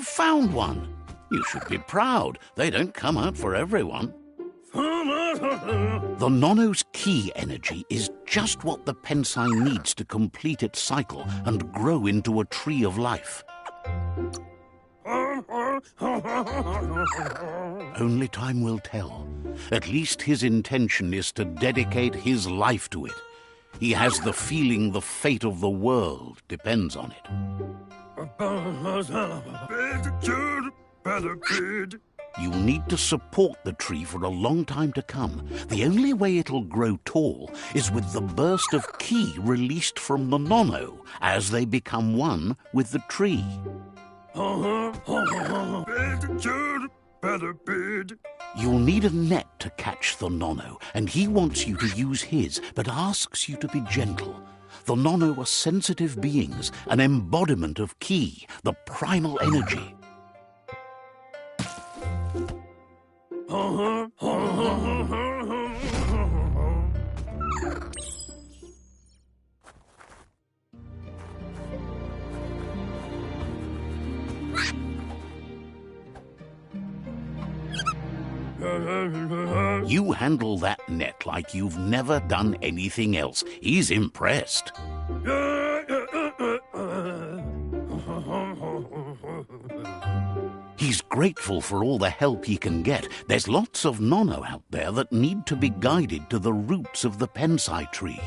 You've found one. You should be proud. They don't come out for everyone. The Nono's key energy is just what the Pensai needs to complete its cycle and grow into a tree of life. Only time will tell. At least his intention is to dedicate his life to it. He has the feeling the fate of the world depends on it. You'll need to support the tree for a long time to come. The only way it'll grow tall is with the burst of ki released from the Nono as they become one with the tree. You'll need a net to catch the Nono, and he wants you to use his, but asks you to be gentle. The Nono are sensitive beings, an embodiment of ki, the primal energy. You handle that net like you've never done anything else. He's impressed. He's grateful for all the help he can get. There's lots of Nono out there that need to be guided to the roots of the Pensai tree.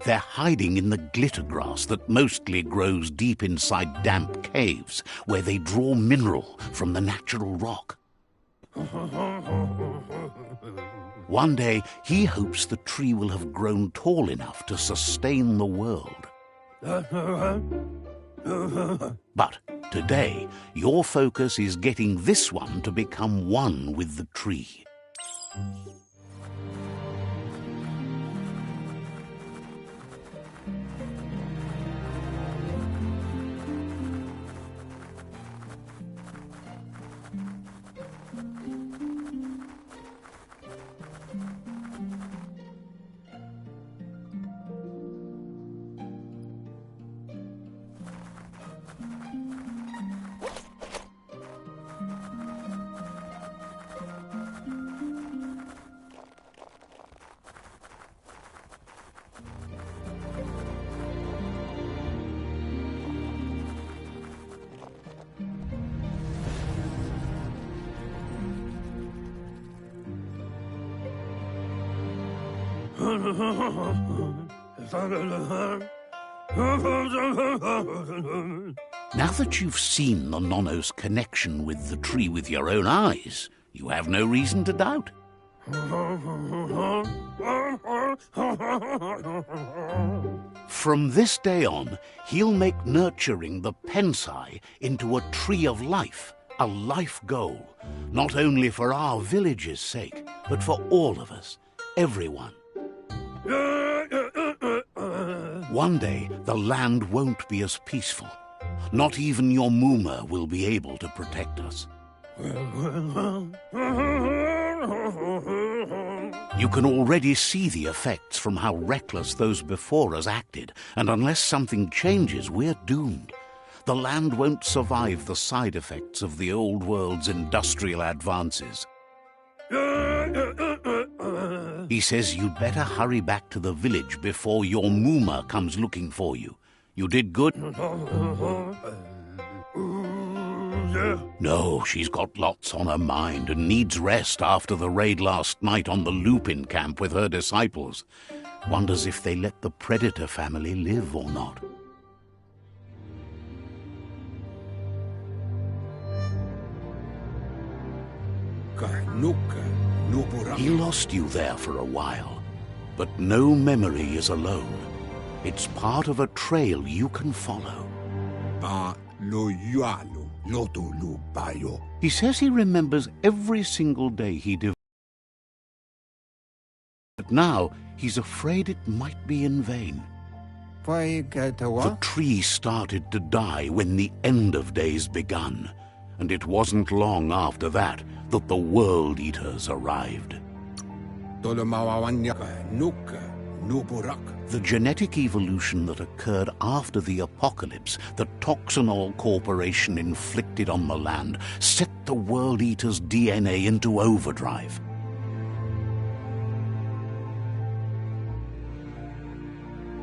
They're hiding in the glitter grass that mostly grows deep inside damp caves, where they draw mineral from the natural rock. One day, he hopes the tree will have grown tall enough to sustain the world. But today, your focus is getting this one to become one with the tree. Now that you've seen the Nono's connection with the tree with your own eyes, you have no reason to doubt. From this day on, he'll make nurturing the Pensai into a tree of life, a life goal, not only for our village's sake, but for all of us, everyone. One day, the land won't be as peaceful. Not even your Muma will be able to protect us. You can already see the effects from how reckless those before us acted, and unless something changes, we're doomed. The land won't survive the side effects of the old world's industrial advances. He says you'd better hurry back to the village before your Muma comes looking for you. You did good? No, she's got lots on her mind and needs rest after the raid last night on the Lupin camp with her disciples. Wonders if they let the Predator family live or not. He lost you there for a while, but no memory is alone. It's part of a trail you can follow. He says he remembers every single day he devoted. But now he's afraid it might be in vain. The tree started to die when the end of days begun, and it wasn't long after that the World Eaters arrived. The genetic evolution that occurred after the apocalypse that Toxanol Corporation inflicted on the land set the World Eater's DNA into overdrive.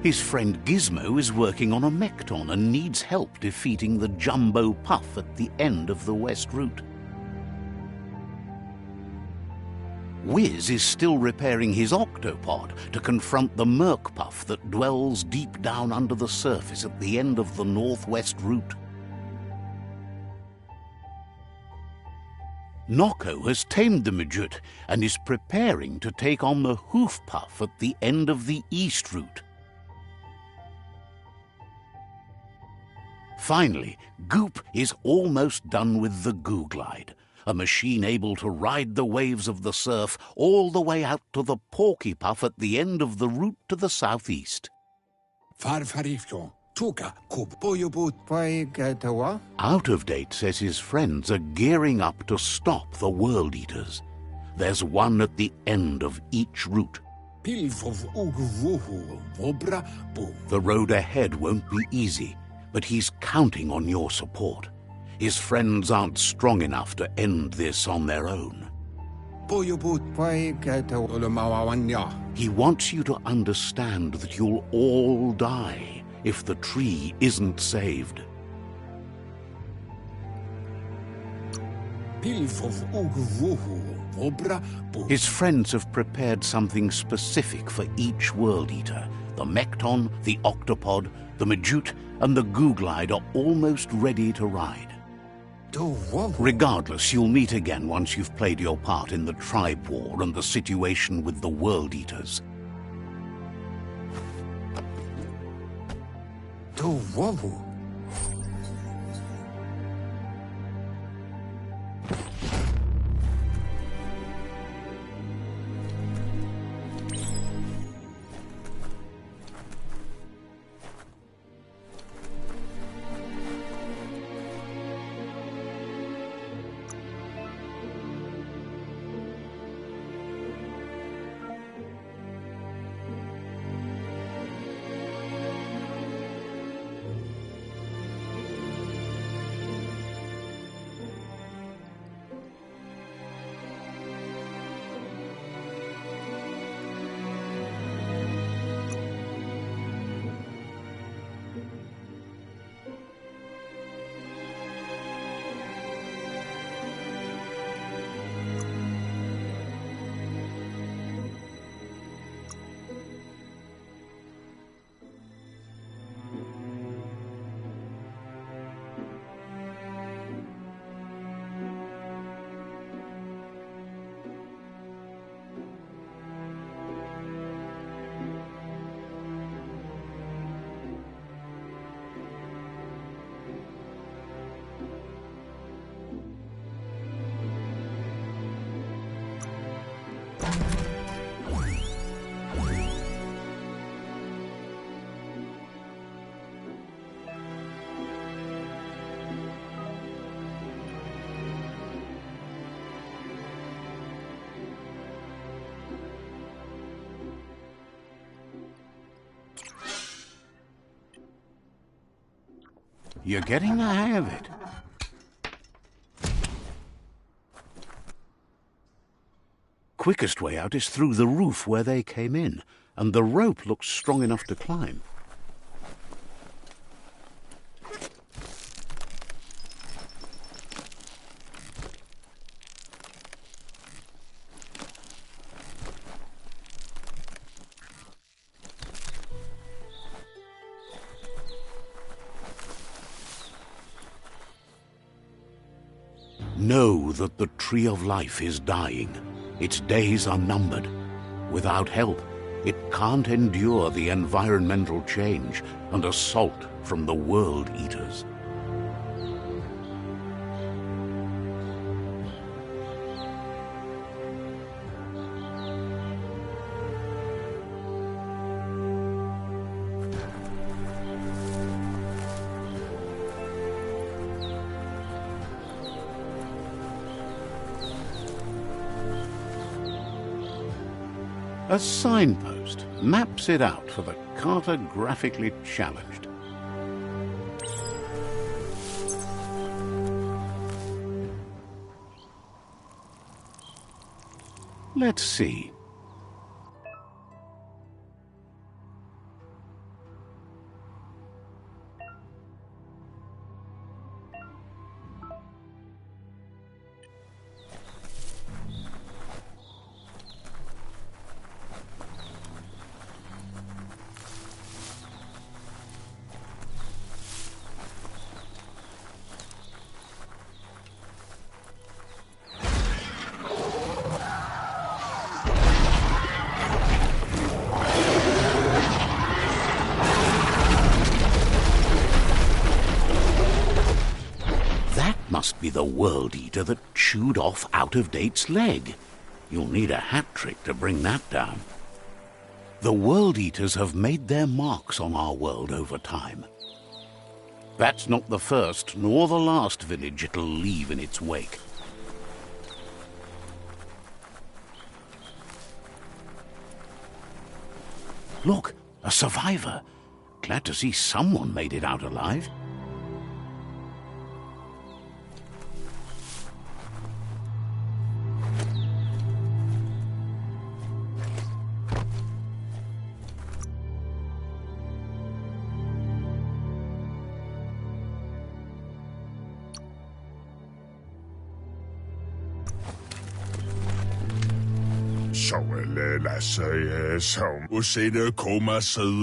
His friend Gizmo is working on a Mekton and needs help defeating the Jumbo Puff at the end of the West Route. Wiz is still repairing his octopod to confront the Merc Puff that dwells deep down under the surface at the end of the Northwest Route. Nocco has tamed the Midget and is preparing to take on the Hoof Puff at the end of the East Route. Finally, Goop is almost done with the Goo Glide, a machine able to ride the waves of the surf all the way out to the Porky Puff at the end of the route to the southeast. Out of Date says his friends are gearing up to stop the World Eaters. There's one at the end of each route. The road ahead won't be easy, but he's counting on your support. His friends aren't strong enough to end this on their own. He wants you to understand that you'll all die if the tree isn't saved. His friends have prepared something specific for each World Eater. The Mekton, the Octopod, the Majute, and the Goo Glide are almost ready to ride. Regardless, you'll meet again once you've played your part in the tribe war and the situation with the World Eaters. You're getting the hang of it. Quickest way out is through the roof where they came in, and the rope looks strong enough to climb. Know that the Tree of Life is dying. Its days are numbered. Without help, it can't endure the environmental change and assault from the World Eaters. A signpost maps it out for the cartographically challenged. Let's see. Must be the World Eater that chewed off Out-of-Date's leg. You'll need a hat trick to bring that down. The World Eaters have made their marks on our world over time. That's not the first nor the last village it'll leave in its wake. Look, a survivor. Glad to see someone made it out alive.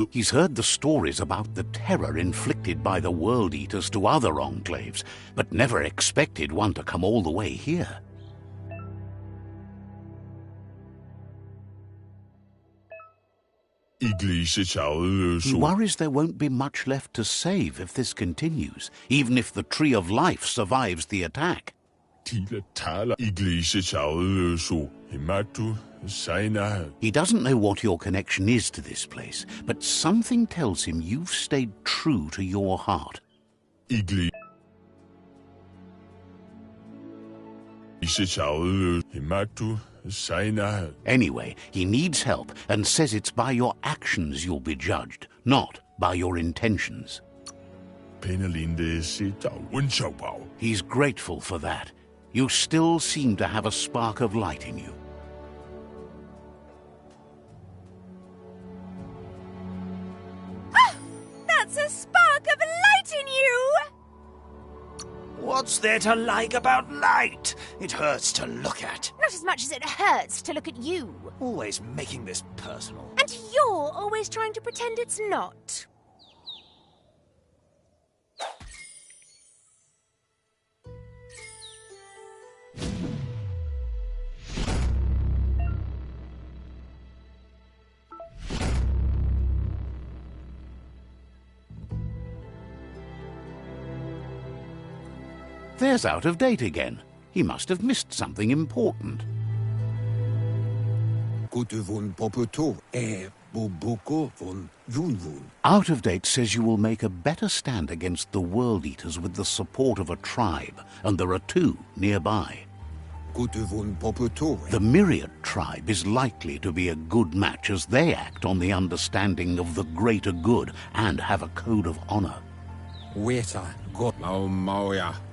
He's heard the stories about the terror inflicted by the World Eaters to other enclaves, but never expected one to come all the way here. He worries there won't be much left to save if this continues, even if the Tree of Life survives the attack. He doesn't know what your connection is to this place, but something tells him you've stayed true to your heart. Anyway, he needs help and says it's by your actions you'll be judged, not by your intentions. He's grateful for that. You still seem to have a spark of light in you. Ah, that's a spark of light in you! What's there to like about light? It hurts to look at. Not as much as it hurts to look at you. Always making this personal. And you're always trying to pretend it's not. There's Out-of-Date again. He must have missed something important. Out-of-Date says you will make a better stand against the World Eaters with the support of a tribe, and there are two nearby. The Myriad tribe is likely to be a good match as they act on the understanding of the greater good and have a code of honor.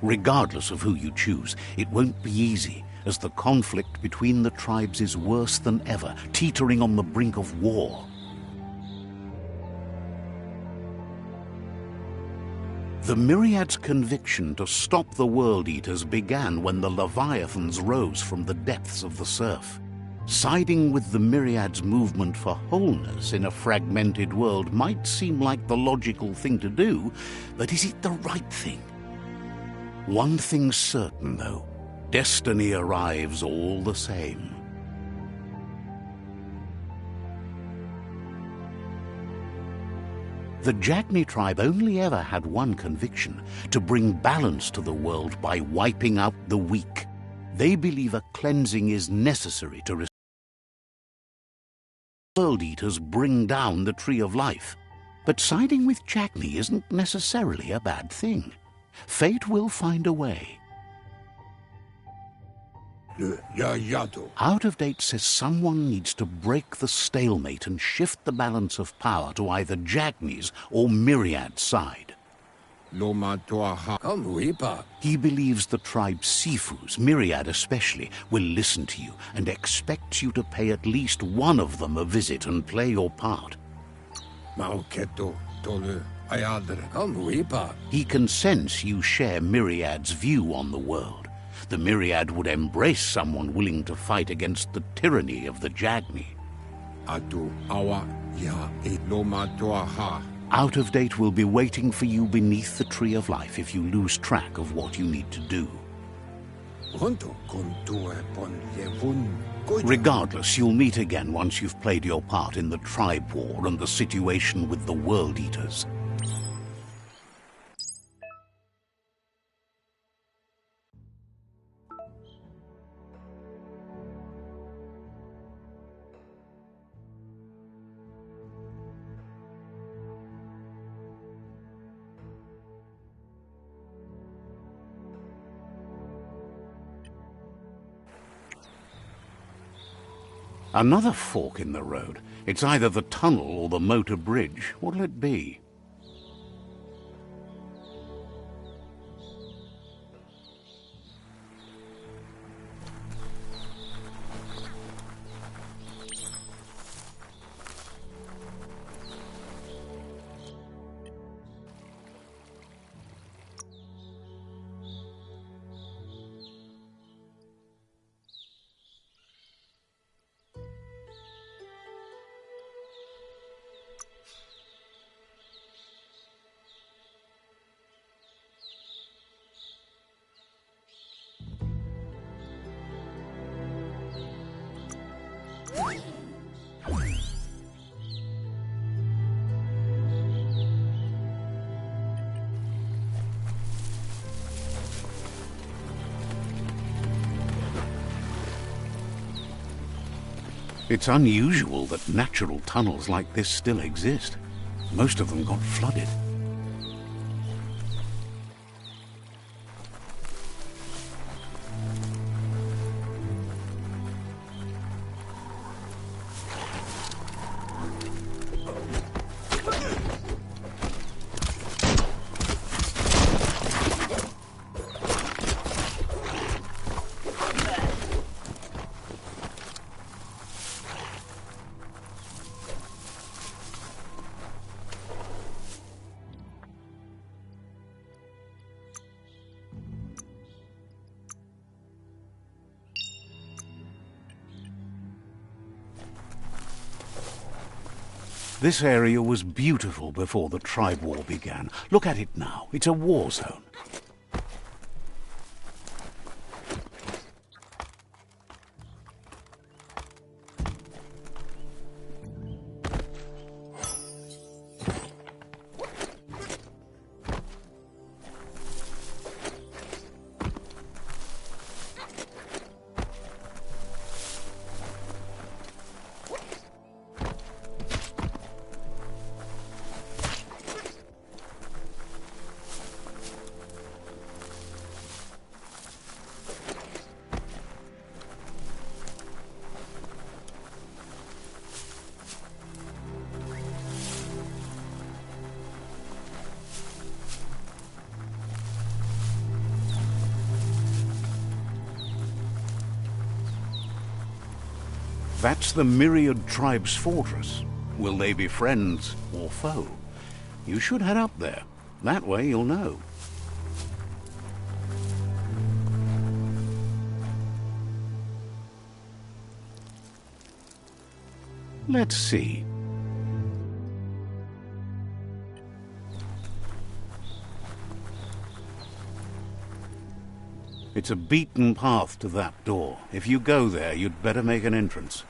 Regardless of who you choose, it won't be easy, as the conflict between the tribes is worse than ever, teetering on the brink of war. The Myriad's conviction to stop the World Eaters began when the Leviathans rose from the depths of the surf. Siding with the Myriad's movement for wholeness in a fragmented world might seem like the logical thing to do, but is it the right thing? One thing's certain, though. Destiny arrives all the same. The Jagni tribe only ever had one conviction: to bring balance to the world by wiping out the weak. They believe a cleansing is necessary to restore. World Eaters bring down the Tree of Life. But siding with Jagni isn't necessarily a bad thing. Fate will find a way. Out of Date says someone needs to break the stalemate and shift the balance of power to either Jagni's or Myriad's side. He believes the tribe's Sifus, Myriad especially, will listen to you and expects you to pay at least one of them a visit and play your part. He can sense you share Myriad's view on the world. The Myriad would embrace someone willing to fight against the tyranny of the Jagni. Out of Date will be waiting for you beneath the Tree of Life if you lose track of what you need to do. Regardless, you'll meet again once you've played your part in the tribe war and the situation with the World Eaters. Another fork in the road. It's either the tunnel or the motor bridge. What'll it be? It's unusual that natural tunnels like this still exist. Most of them got flooded. This area was beautiful before the tribe war began. Look at it now. It's a war zone. That's the Myriad tribe's fortress. Will they be friends or foe? You should head up there. That way you'll know. Let's see. It's a beaten path to that door. If you go there, you'd better make an entrance.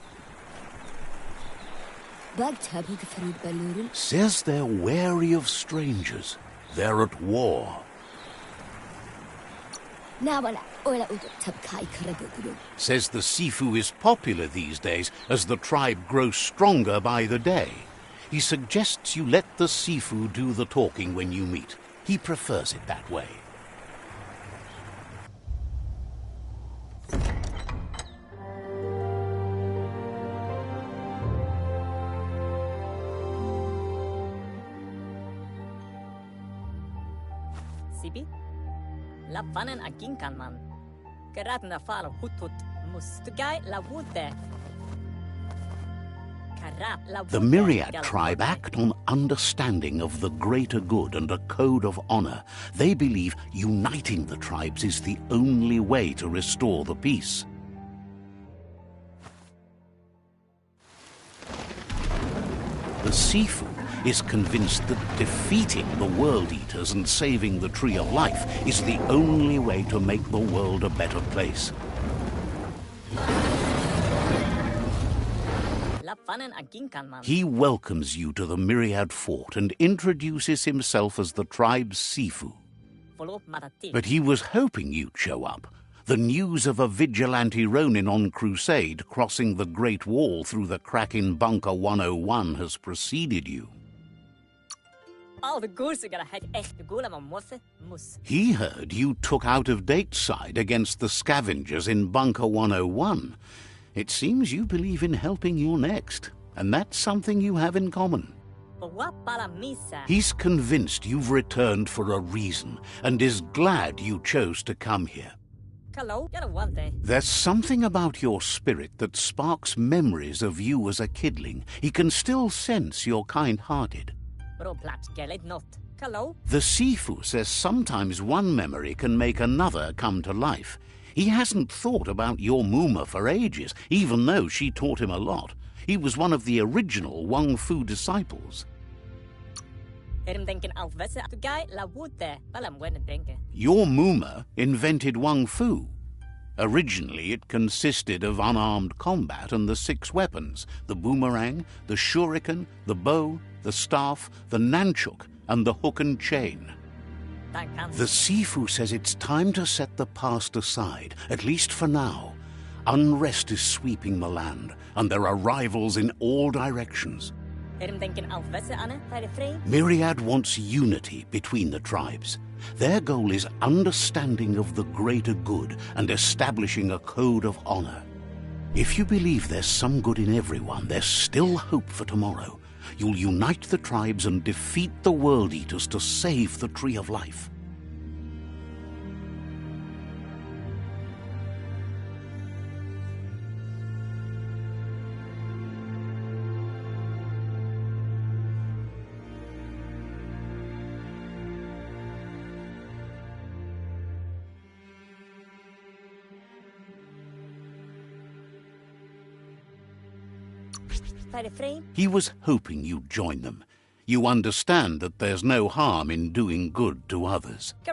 Says they're wary of strangers. They're at war. Says the Sifu is popular these days as the tribe grows stronger by the day. He suggests you let the Sifu do the talking when you meet. He prefers it that way. Sibi? Lapanen aginkan man. Geratna falo hutut mustugai la wute. The Myriad tribe act on understanding of the greater good and a code of honor. They believe uniting the tribes is the only way to restore the peace. The Sifu is convinced that defeating the World Eaters and saving the Tree of Life is the only way to make the world a better place. He welcomes you to the Myriad Fort and introduces himself as the tribe's Sifu. But he was hoping you'd show up. The news of a vigilante Ronin on crusade crossing the Great Wall through the crack in Bunker 101 has preceded you. He heard you took out-of-date side against the scavengers in Bunker 101. It seems you believe in helping your next, and that's something you have in common. He's convinced you've returned for a reason, and is glad you chose to come here. There's something about your spirit that sparks memories of you as a kidling. He can still sense you're kind-hearted. The Sifu says sometimes one memory can make another come to life. He hasn't thought about your Muma for ages, even though she taught him a lot. He was one of the original Wang Fu disciples. Your Muma invented Wang Fu. Originally, it consisted of unarmed combat and the 6 weapons: the boomerang, the shuriken, the bow, the staff, the nunchuk, and the hook and chain. The Sifu says it's time to set the past aside, at least for now. Unrest is sweeping the land, and there are rivals in all directions. Myriad wants unity between the tribes. Their goal is understanding of the greater good and establishing a code of honor. If you believe there's some good in everyone, there's still hope for tomorrow. You'll unite the tribes and defeat the World Eaters to save the Tree of Life. He was hoping you'd join them. You understand that there's no harm in doing good to others. The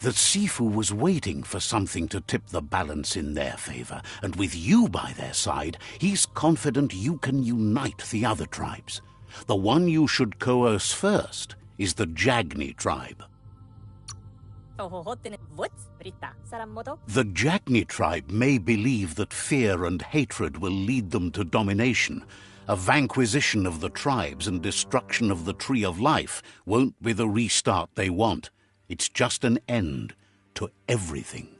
Sifu was waiting for something to tip the balance in their favor, and with you by their side, he's confident you can unite the other tribes. The one you should coerce first is the Jagni tribe. The Jagni tribe may believe that fear and hatred will lead them to domination. A vanquisition of the tribes and destruction of the Tree of Life won't be the restart they want. It's just an end to everything.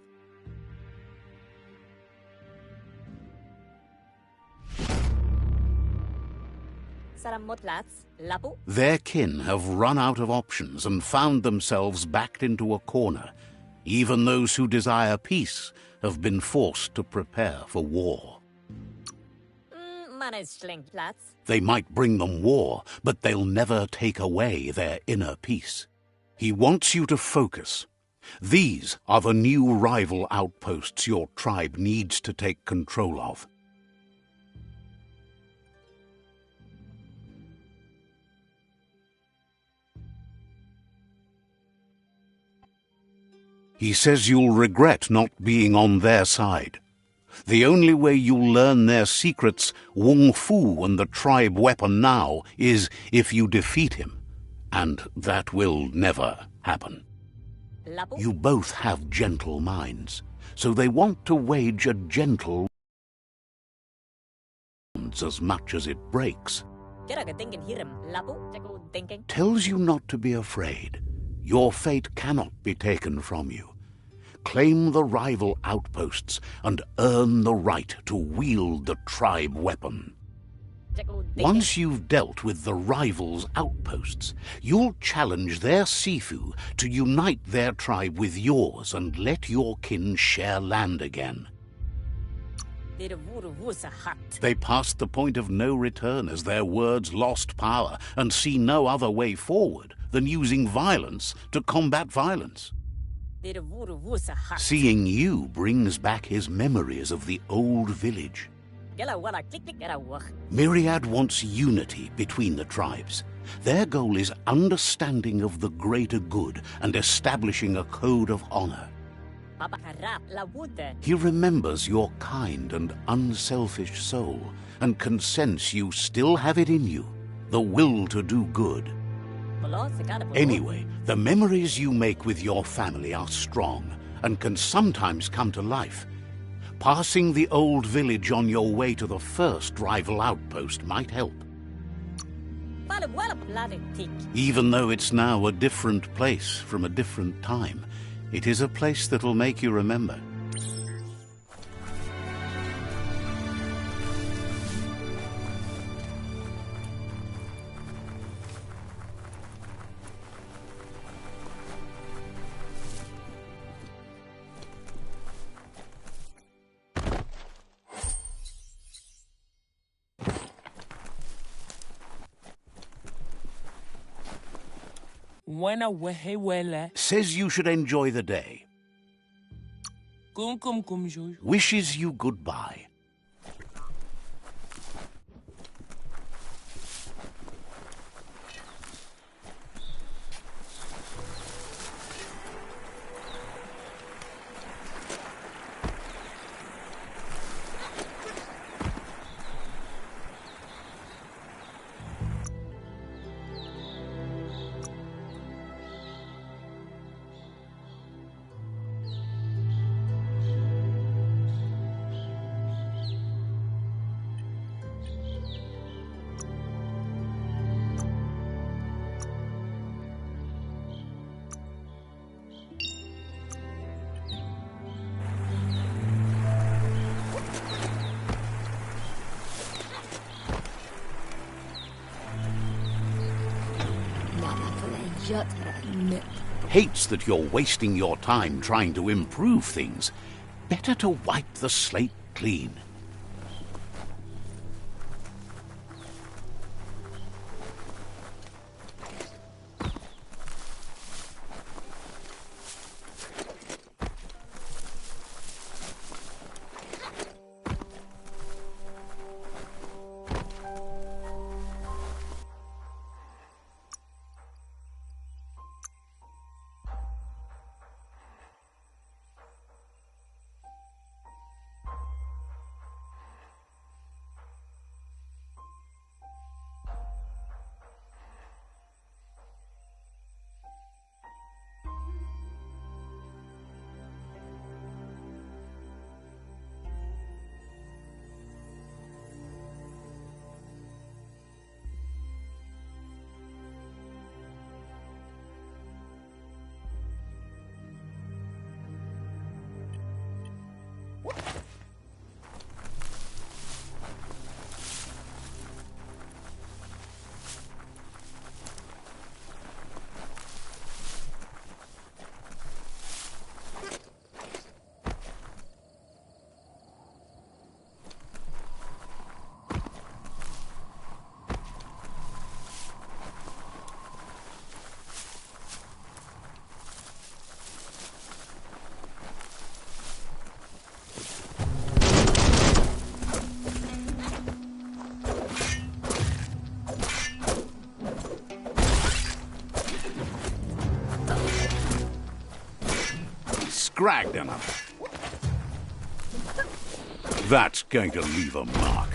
Their kin have run out of options and found themselves backed into a corner. Even those who desire peace have been forced to prepare for war. They might bring them war, but they'll never take away their inner peace. He wants you to focus. These are the new rival outposts your tribe needs to take control of. He says you'll regret not being on their side. The only way you'll learn their secrets, Wung Fu and the tribe weapon now, is if you defeat him. And that will never happen. You both have gentle minds, so they want to wage a gentle as much as it breaks. Tells you not to be afraid. Your fate cannot be taken from you. Claim the rival outposts and earn the right to wield the tribe weapon. Once you've dealt with the rivals' outposts, you'll challenge their Sifu to unite their tribe with yours and let your kin share land again. They passed the point of no return as their words lost power and see no other way forward than using violence to combat violence. Seeing you brings back his memories of the old village. Myriad wants unity between the tribes. Their goal is understanding of the greater good and establishing a code of honor. He remembers your kind and unselfish soul and can sense you still have it in you, the will to do good. Anyway, the memories you make with your family are strong and can sometimes come to life. Passing the old village on your way to the first rival outpost might help. Even though it's now a different place from a different time, it is a place that'll make you remember. Says you should enjoy the day. Wishes you goodbye. Hates that you're wasting your time trying to improve things. Better to wipe the slate clean. Scragged another. That's going to leave a mark.